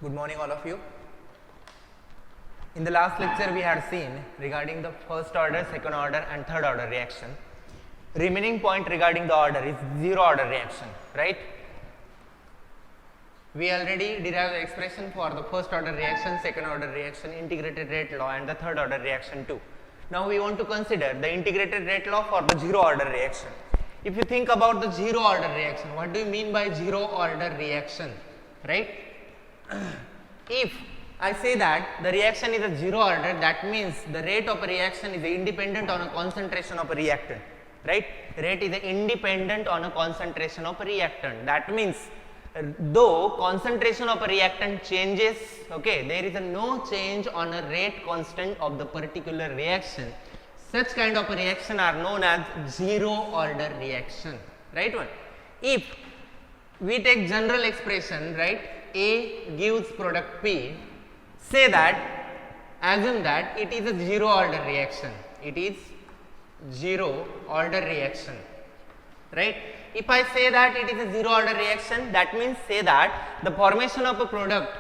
Good morning all of you. In the last lecture we had seen regarding the first order, second order and third order reaction. Remaining point regarding the order is zero order reaction, right? We already derived the expression for the first order reaction, second order reaction, integrated rate law and the third order reaction too. Now we want to consider the integrated rate law for the zero order reaction. If you think about the zero order reaction, what do you mean by zero order reaction, right? If I say that the reaction is a zero order, that means the rate of a reaction is independent on a concentration of a reactant, right? Rate is independent on a concentration of a reactant. That means though concentration of a reactant changes, okay, there is no change on a rate constant of the particular reaction. Such kind of a reaction are known as zero order reaction, right one? If we take general expression, right, A gives product P, say that, assume that it is a zero order reaction, it is zero order reaction, right. If I say that it is a zero order reaction, that means say that the formation of a product,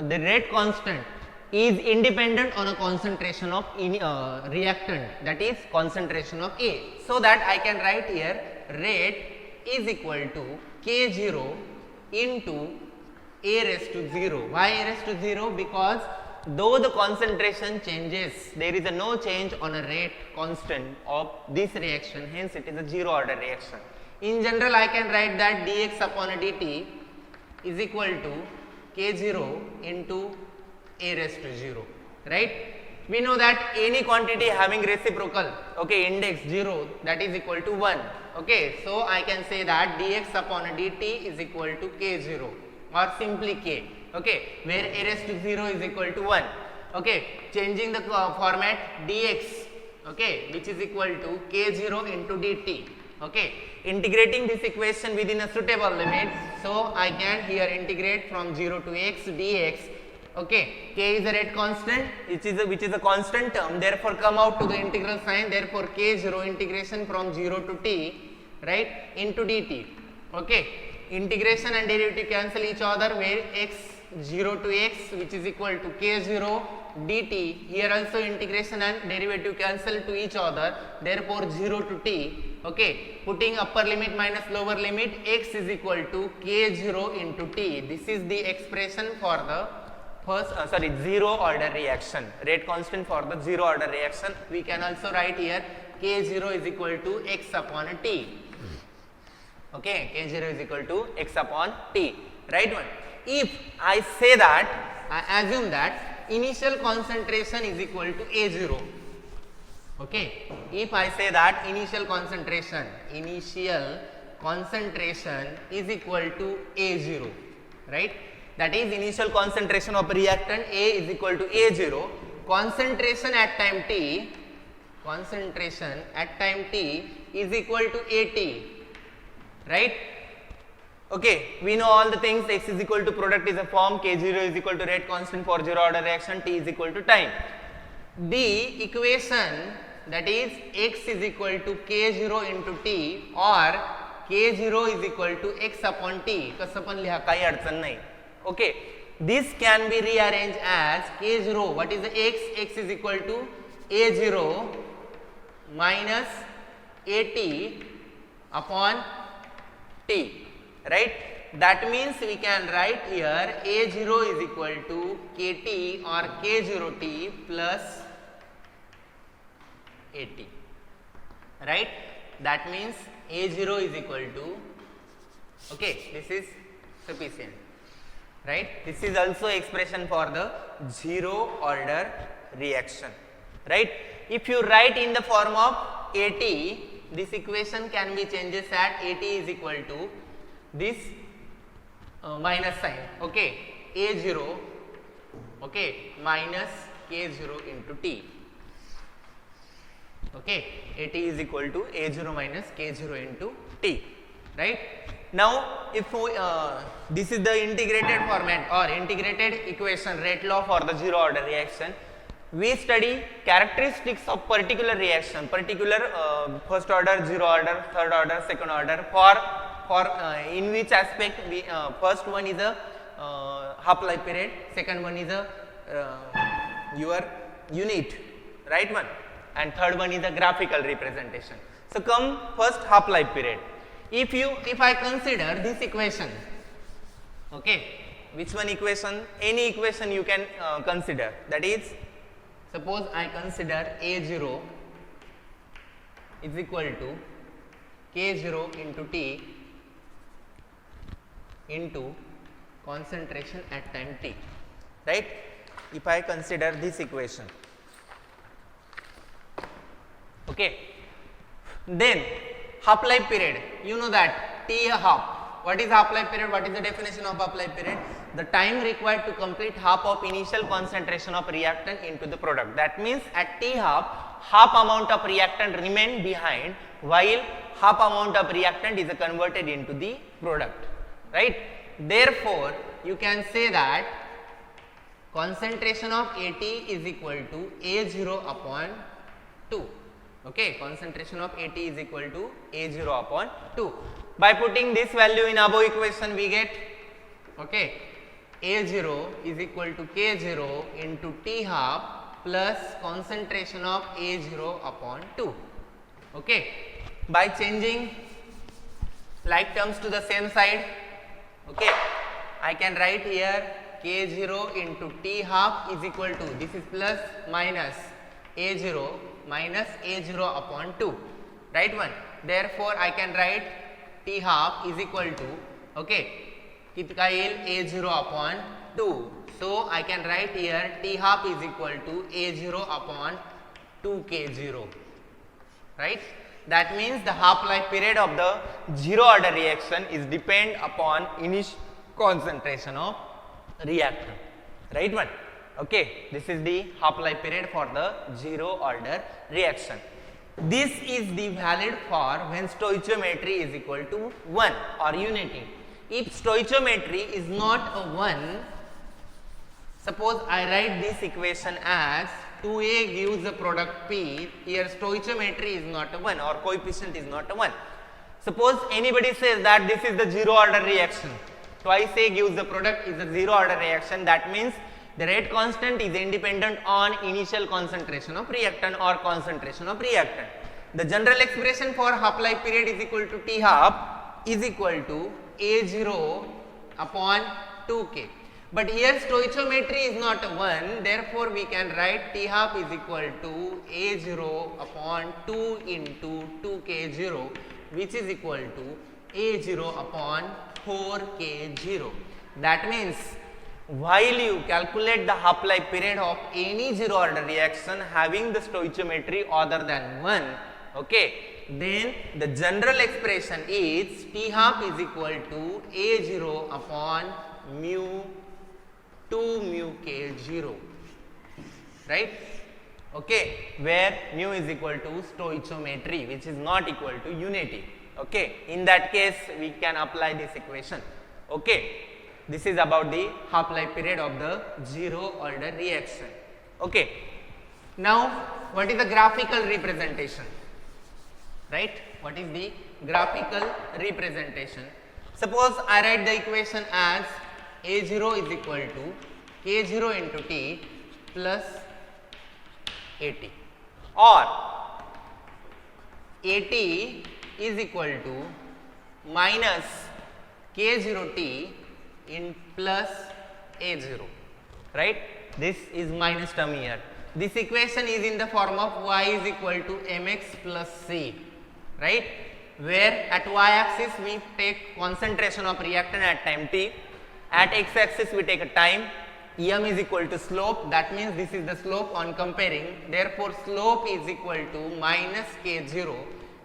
the rate constant is independent on a concentration of reactant, that is concentration of A. So that I can write here rate is equal to K0 into A raised to 0. Why A raised to 0? Because though the concentration changes, there is no change on a rate constant of this reaction, hence it is a zero order reaction. In general, I can write that dx upon dt is equal to K0 into A raised to 0, right. We know that any quantity having reciprocal, okay, index 0, that is equal to 1, okay. So I can say that dx upon dt is equal to K0 or simply K, okay, where A raised to 0 is equal to 1, okay. Changing the format dx, okay, which is equal to K0 into dt, okay. Integrating this equation within a suitable limit, so I can here integrate from 0 to x dx, okay. K is a rate constant, which is a constant term, therefore come out to the integral sign, therefore K0 integration from 0 to t, right, into dt, okay. Integration and derivative cancel each other, where x 0 to x, which is equal to K0 dt, here also integration and derivative cancel to each other, therefore 0 to t, okay. Putting upper limit minus lower limit, x is equal to K0 into t. This is the expression for the first zero order reaction, rate constant for the zero order reaction. We can also write here K0 is equal to x upon t, okay. K0 is equal to x upon t, right one. If I say that, I assume that initial concentration is equal to A0, okay. If I say that initial concentration is equal to A0, right, that is initial concentration of reactant A is equal to A0, concentration at time t is equal to AT, right. Okay, we know all the things, x is equal to product is a form, K0 is equal to rate constant for zero order reaction, t is equal to time. The equation, that is x is equal to K0 into t or K0 is equal to x upon t, कसं पण लिहा, काही अडचण नाही, okay. This can be rearranged as K0, what is the x is equal to A0 minus AT upon t, right. That means we can write here A0 is equal to KT or K0t plus AT, right. That means A0 is equal to, okay, this is sufficient, right. This is also expression for the zero order reaction, right. If you write in the form of AT, this equation can be changes at AT is equal to this minus sign, okay, A0, okay, minus K0 into t, okay. AT is equal to A0 minus K0 into t, right. Now if we, this is the integrated format or integrated equation, rate law for the zero order reaction. We study characteristics of particular reaction, first order, zero order, third order, second order, for in which aspect we first one is a half life period, second one is a your unit, right one, and third one is a graphical representation. So come first half life period. If I consider this equation, okay, which one equation? Any equation you can consider. That is, suppose I consider A0 is equal to K0 into T into concentration at time t, right? If I consider this equation, okay, then half life period, you know that T a half. What is half life period? What is the definition of half life period? The time required to complete half of initial concentration of reactant into the product. That means at T half amount of reactant remain behind, while half amount of reactant is converted into the product, right? Therefore, you can say that concentration of AT is equal to A0 upon 2. Okay, concentration of AT is equal to A0 upon 2. By putting this value in above equation, we get, okay, A0 is equal to K0 into T half plus concentration of A0 upon 2. Okay, by changing like terms to the same side, okay, I can write here K0 into T half is equal to, this is plus minus A0 minus A0 upon 2, right one. Therefore, I can write T half is equal to, okay, कितना A0 upon 2. So, I can write here T half is equal to A0 upon 2K0, right. That means the half life period of the zero order reaction is depend upon initial concentration of reactant, right one. Okay, this is the half life period for the zero order reaction. This is the valid for when stoichiometry is equal to 1 or unity. If stoichiometry is not a 1, suppose I write this equation as 2A gives the product P, here stoichiometry is not a 1 or coefficient is not a 1. Suppose anybody says that this is the zero order reaction, twice A gives the product is a zero order reaction, that means the rate constant is independent on initial concentration of reactant or concentration of reactant. The general expression for half life period is equal to T half is equal to A0 upon 2K. But here stoichiometry is not a 1, therefore we can write T half is equal to A0 upon 2 into 2K0, which is equal to A0 upon 4K0. That means while you calculate the half life period of any zero order reaction having the stoichiometry other than 1, okay, then the general expression is T half is equal to A0 upon mu 2 mu K0, right, okay, where mu is equal to stoichiometry, which is not equal to unity. Okay, in that case we can apply this equation. Okay, this is about the half life period of the zero order reaction. Okay, now what is the graphical representation, right? What is the graphical representation? Suppose I write the equation as A0 is equal to K0 into T plus AT, or AT is equal to minus K0T in plus A0, right. This is minus term here. This equation is in the form of y is equal to mx plus c, right, where at y axis we take concentration of reactant at time t, at x axis we take a time, em is equal to slope, that means this is the slope on comparing, therefore slope is equal to minus K0,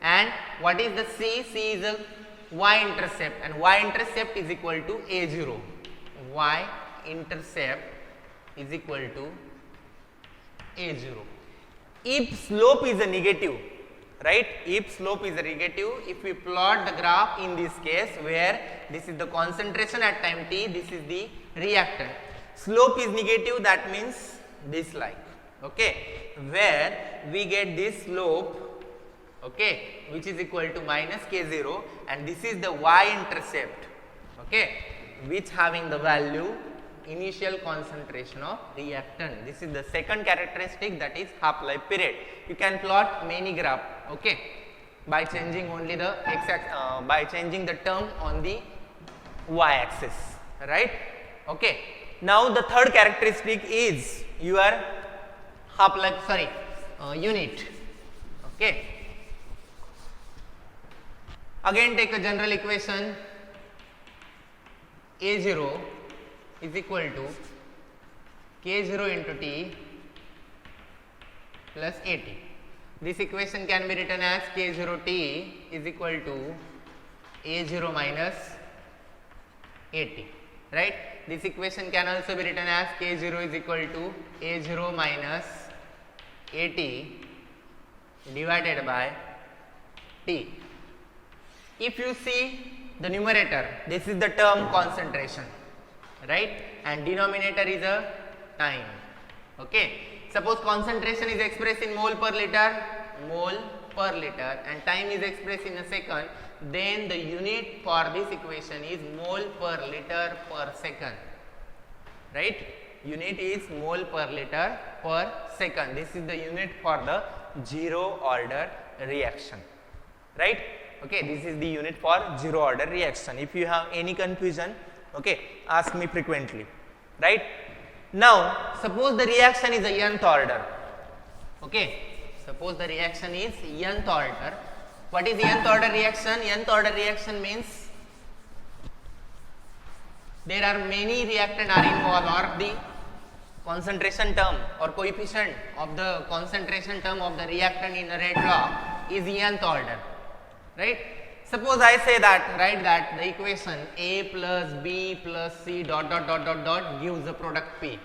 and what is the c? C is a y intercept, and y intercept is equal to A0, y intercept is equal to A0. If slope is a negative, right, if slope is a negative, if we plot the graph in this case where this is the concentration at time t, this is the reactant, slope is negative, that means this like, okay, where we get this slope, okay, which is equal to minus K0, and this is the y intercept, okay, which having the value initial concentration of reactant. This is the second characteristic, that is half-life period. You can plot many graph, okay, by changing only the by changing the term on the y-axis, right? Okay. Now the third characteristic is your half-life, unit, okay. Again take a general equation, A0 is equal to K0 into T plus AT. This equation can be written as K0T is equal to A0 minus AT, right? This equation can also be written as K0 is equal to A0 minus AT divided by T. If you see the numerator, this is the term concentration, right, and denominator is a time, okay. Suppose concentration is expressed in mole per liter, and time is expressed in a second, then the unit for this equation is mole per liter per second, right? Unit is mole per liter per second. This is the unit for the zero order reaction, right? Okay, this is the unit for zero order reaction. If you have any confusion, okay, ask me frequently, right? Now, suppose the reaction is a nth order, okay. Suppose the reaction is nth order. What is nth order reaction? Nth order reaction means there are many reactant are involved, or the concentration term or coefficient of the concentration term of the reactant in the rate law is nth order, right? Suppose I say that, write that the equation A plus B plus C dot dot dot dot dot gives the product P,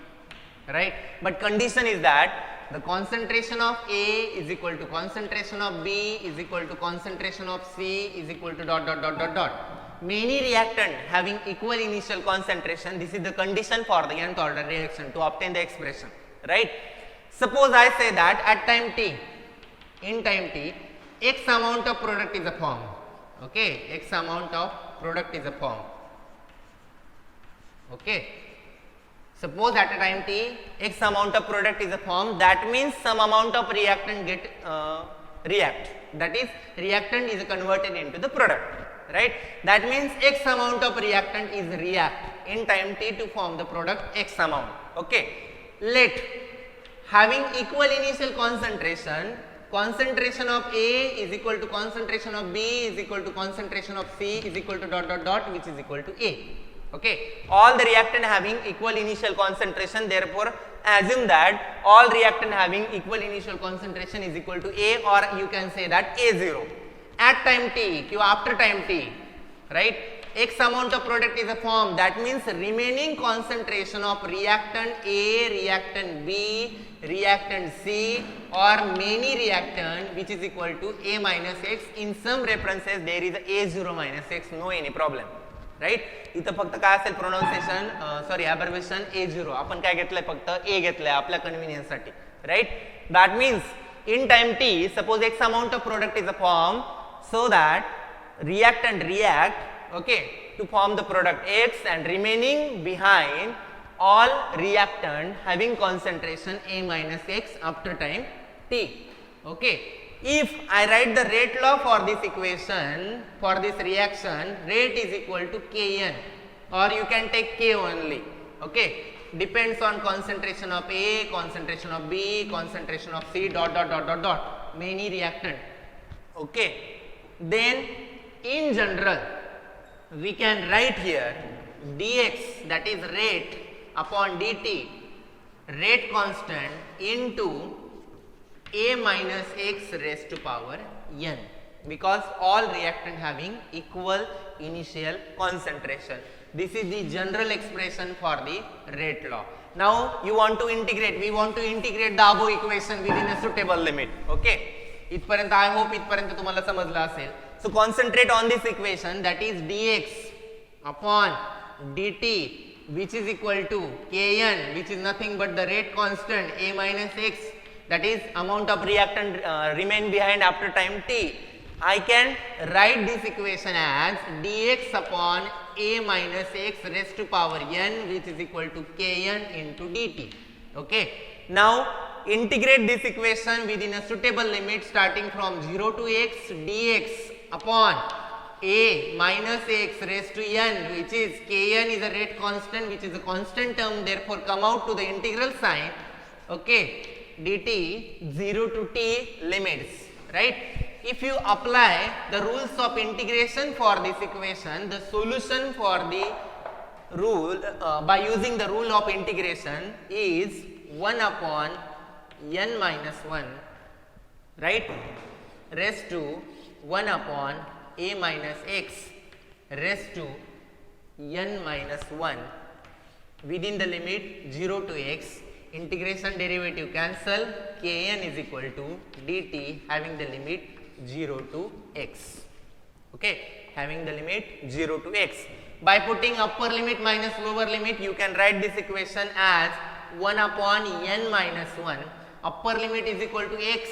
right? But condition is that the concentration of A is equal to concentration of B is equal to concentration of C is equal to dot dot dot dot dot. Many reactant having equal initial concentration, this is the condition for the nth order reaction to obtain the expression, right? Suppose I say that at time t, in time t, X amount of product is a form, okay, X amount of product is a form, okay. Suppose at a time t, X amount of product is a form, that means some amount of reactant get react, that is reactant is converted into the product, right? That means X amount of reactant is react in time t to form the product X amount, okay. Let having equal initial concentration, concentration of A is equal to concentration of B is equal to concentration of C is equal to dot dot dot, which is equal to A, okay. All the reactant having equal initial concentration, therefore assume that all reactant having equal initial concentration is equal to A, or you can say that A0 at time t, after time t, right? X amount of product is a form, that means remaining concentration of reactant A, reactant B, reactant C or many reactant which is equal to A minus X. In some references there is A0 minus X, no any problem, right? इथं फक्त काय असेल pronunciation ॲब्रिव्हिएशन A0, आपण काय घेतलंय फक्त A घेतलंय आपल्या कन्व्हिनियन्स साठी, right? That means in time t, suppose X amount of product is a form, so that reactant react, okay, to form the product X, and remaining behind all reactant having concentration A minus X after time t, okay. If I write the rate law for this equation, for this reaction, rate is equal to Kn, or you can take K only, okay, depends on concentration of A, concentration of B, concentration of C dot dot dot dot dot, many reactant, okay. Then in general we can write here dx, that is rate, upon dt, rate constant into A minus X raised to power n, because all reactant having equal initial concentration. This is the general expression for the rate law. Now you want to integrate, we want to integrate the above equation within a suitable limit, okay. इथपर्यंत I hope इथपर्यंत तुम्हाला समजलं असेल. So concentrate on this equation, that is dx upon dt, which is equal to Kn, which is nothing but the rate constant A minus X, that is amount of reactant remain behind after time t, I can write this equation as dx upon a minus x raised to power n, which is equal to kn into dt. Okay. Now integrate this equation within a suitable limit starting from 0 to x dx upon a minus x raised to n, which is kn is a rate constant, which is a constant term, therefore come out to the integral sign. Okay, dt 0 to t limits, right? If you apply the rules of integration for this equation, the solution for the rule by using the rule of integration is 1 upon n minus 1, right, raised to 1 upon a minus x raised to n minus 1 within the limit 0 to x. Integration derivative cancel, kn is equal to dt having the limit 0 to x. Okay, having the limit 0 to x. By putting upper limit minus lower limit, you can write this equation as 1 upon n minus 1. Upper limit is equal to x,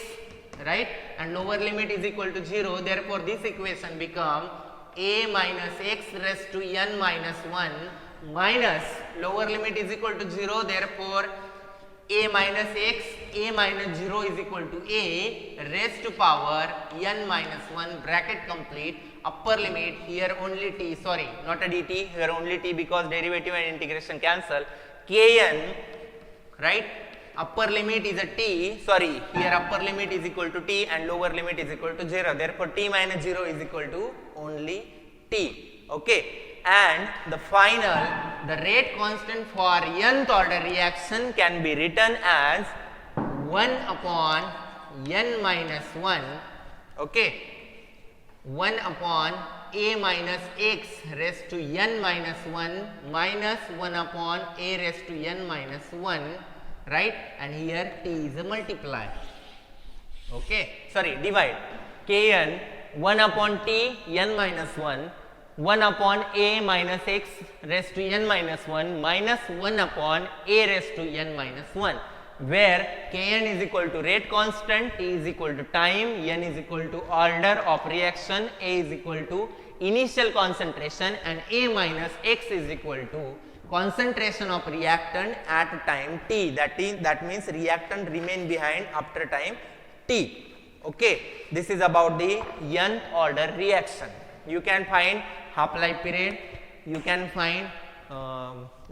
right, and lower limit is equal to 0. Therefore, this equation become a minus x raised to n minus 1 minus lower limit is equal to 0. Therefore, a minus x, a minus 0 is equal to a raised to power n minus 1 bracket complete. Upper limit here only t, sorry, not a dt, here only t because derivative and integration cancel. Kn, right, upper limit is a t, sorry, here upper limit is equal to t and lower limit is equal to 0. Therefore, t minus 0 is equal to only t. Okay. And the final, the rate constant for nth order reaction can be written as 1 upon n minus 1, okay, 1 upon a minus x raised to n minus 1 minus 1 upon a raised to n minus 1, right, and here t is a multiply, okay, sorry, divide, kn 1 upon t n minus 1, 1 upon a minus x raised to n minus 1 minus 1 upon a raised to n minus 1, where kn is equal to rate constant, t is equal to time, n is equal to order of reaction, a is equal to initial concentration, and a minus x is equal to concentration of reactant at time t. That means reactant remain behind after time t. Okay, this is about the nth order reaction. You can find half-life period, you can find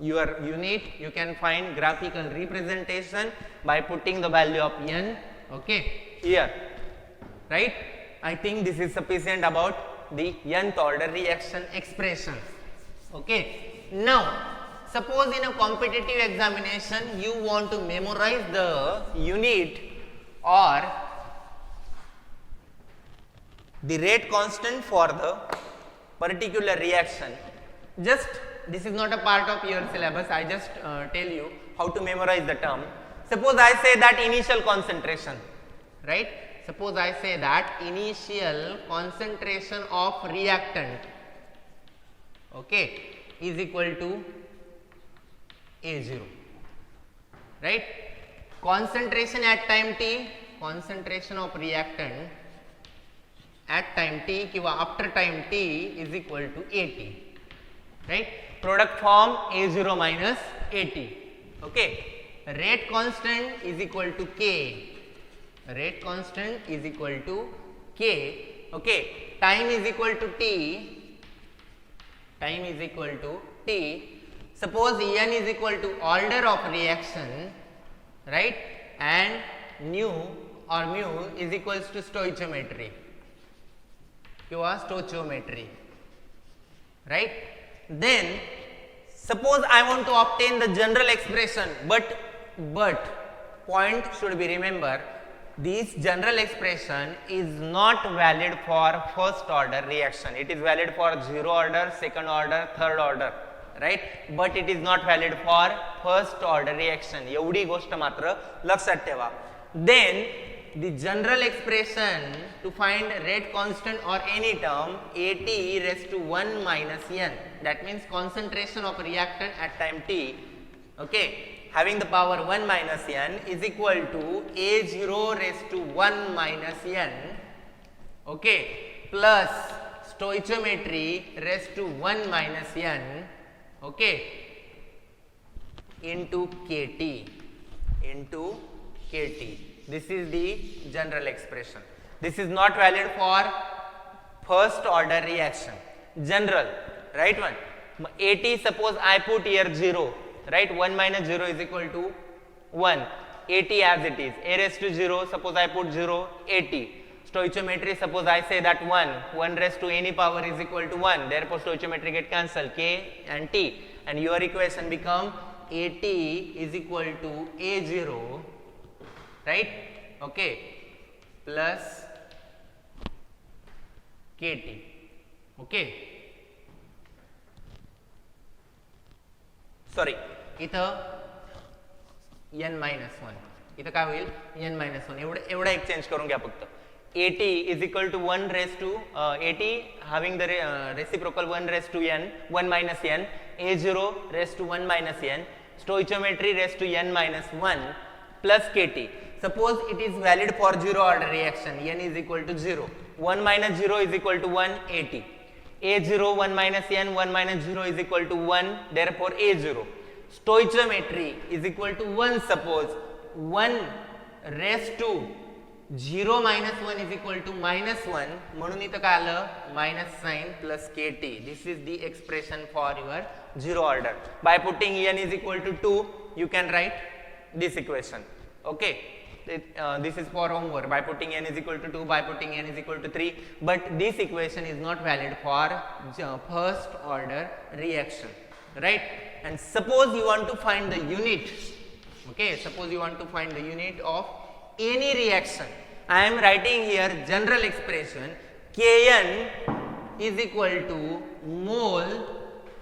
your unit, you can find graphical representation by putting the value of n, okay, here, right. I think this is sufficient about the nth order reaction expression. Okay. Now, suppose in a competitive examination you want to memorize the unit or the rate constant for the particular reaction. Just this is not a part of your syllabus, I just tell you how to memorize the term. Suppose I say that initial concentration, right? Suppose I say that initial concentration of reactant, okay, is equal to A0, right? Concentration at time t, concentration of reactant at time t kiwa after time t is equal to AT, right? Product form A0 minus AT, okay. Rate constant is equal to K, rate constant is equal to K, okay. Time is equal to T, time is equal to T. Suppose n is equal to order of reaction, right, and nu or mu is equals to stoichiometry, stoichiometry, right. Then suppose I want to obtain the general expression, but point should be remember, this general expression is not valid for first order reaction, it is valid for 0 order, second order, third order, right, but it is not valid for first order reaction. एवढी गोष्ट मात्र लक्षात ठेवा. Then the general expression to find rate constant or any term AT raised to 1 minus n, that means concentration of reactant at time t, okay, having the power 1 minus n is equal to A0 raised to 1 minus n okay, plus stoichiometry raised to 1 minus n, okay, into kt, This is the general expression. This is not valid for first order reaction. General, right one. At, suppose I put here 0, right? 1 minus 0 is equal to 1. At as it is. A raised to 0, suppose I put 0, At. Stoichiometry, suppose I say that 1 raised to any power is equal to 1. Therefore, stoichiometry get cancelled, k and t. And your equation become At is equal to A0, right? Okay, plus kt, okay. Sorry, इथं n minus 1, इथं काय होईल n minus 1, एवढा exchange करून घ्या फक्त. At is equal to 1 raised to At having the reciprocal 1 raised to n, 1 minus n, A0 raised to 1 minus n, stoichiometry raised to n minus 1 plus kt. Suppose it is valid for 0 order reaction, n is equal to 0. 1 minus 0 is equal to 1, At. A0, 1 minus n, 1 minus 0 is equal to 1, therefore A0. Stoichiometry is equal to 1, suppose 1 raised to 0 minus 1 is equal to minus 1, म्हणून इथं काय आलं minus sign plus kt. This is the expression for your 0 order. By putting n is equal to 2, you can write this equation. Okay. This is for homework. By putting n is equal to 2, by putting n is equal to 3, but this equation is not valid for first order reaction, right? And suppose you want to find the unit, okay, suppose you want to find the unit of any reaction. I am writing here general expression, Kn is equal to mole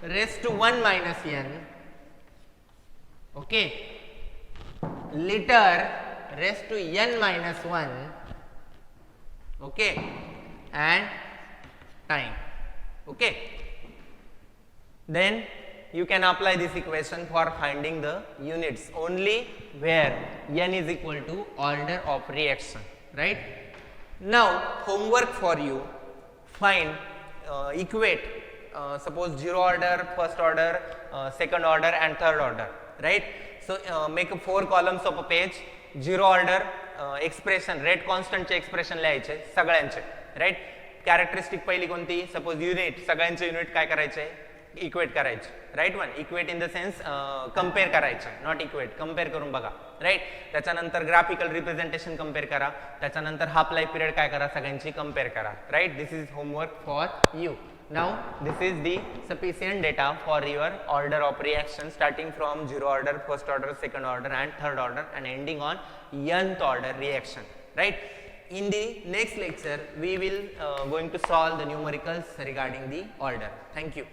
raised to 1 minus n, okay, liter raised to n minus 1, okay, and time, okay. Then you can apply this equation for finding the units only where n is equal to order of reaction, right? Now homework for you, find, equate, suppose 0 order, first order, second order and third order, right? So make 4 columns of a page. 0 order expression, rate constant चे expression लिहायचे सगळ्यांचे, right? Characteristic पहिली कोणती, suppose unit, सगळ्यांचे unit काय करायचे, equate करायचे, right one, equate in the sense compare करायचे, not equate, compare करून बघा, right? त्याच्यानंतर graphical representation compare करा, त्याच्यानंतर half life period काय करा, सगळ्यांची compare करा, right? This is homework for you. Now this is the sufficient data for your order of reaction starting from 0 order, first order, second order and third order and ending on nth order reaction, right? In the next lecture we will going to solve the numericals regarding the order. Thank you.